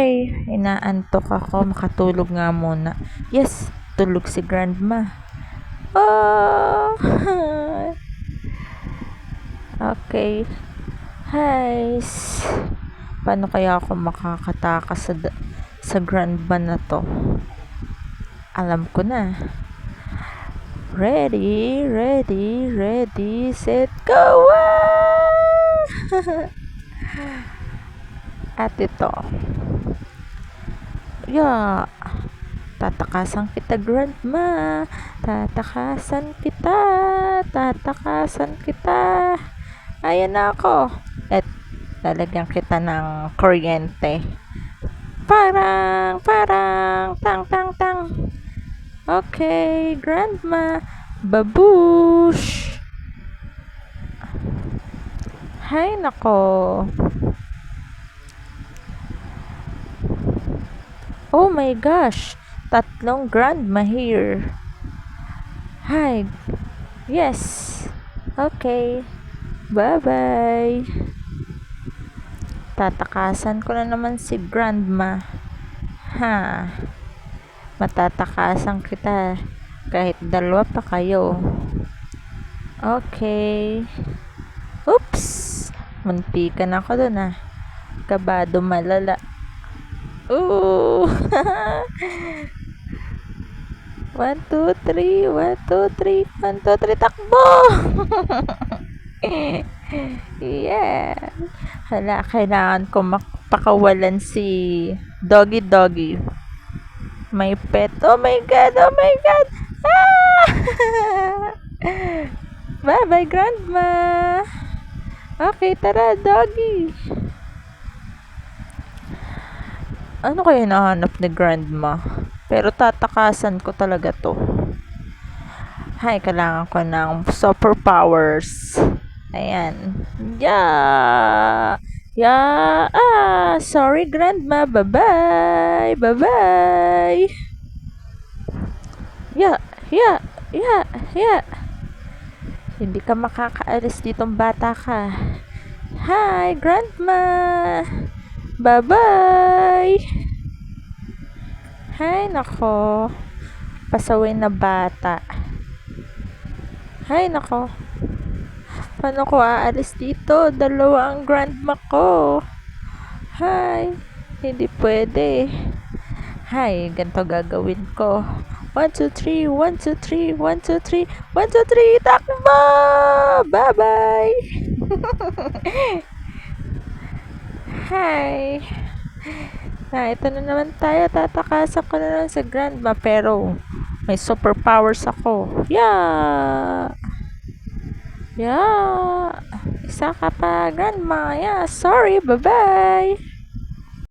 Hi, inaantok ako. Makatulog nga muna. Yes, tulog si Grandma. Oh! Okay. Hi. Paano kaya ako makakatakas sa Grandma na to? Alam ko na. Ready, set, go! At ito. Yeah. Tatakasan kita, Grandma. Tatakasan kita. Ayan na ako. At lalagyan kita ng kuryente. Parang, tang. Okay, Grandma. Babush. Hay nako. Oh my gosh. Tatlong Grandma here. Hi. Yes. Okay. Bye-bye. Tatakasan ko na naman si Grandma. Ha. Matatakasan kita. Kahit dalawa pa kayo. Okay. Oops. Muntikan ako dun ah. Kabado malala. Ooh. 1, 2, 3. 1, 2, 3. Takbo! Yeah. Hala, kailangan ko pakawalan si Doggy. My pet. Oh my God. Ah! Bye-bye, Grandma. Okay, tara, Doggy. Ano kaya hinahanap ni Grandma? Pero tatakasan ko talaga to. Hay, kailangan ko ng superpowers. Ayan. Yeah. Sorry, Grandma. Bye-bye. Yeah. Hindi ka makakaalis ditong bata ka. Hi, Grandma. Bye-bye. Hay, nako. Pasaway na bata. Hay, nako. Paano ko aalis dito? Dalawa ang Grandma ko. Hay, hindi pwede. Hay, ganito gagawin ko. 1, 2, 3. 1, 2, 3. Takbo! Bye-bye. Hi. Ito na naman tayo. Tatakasan ko na lang sa Grandma. Pero, may superpowers ako. Yeah. Isa ka pa, Grandma. Yeah, sorry. Bye-bye.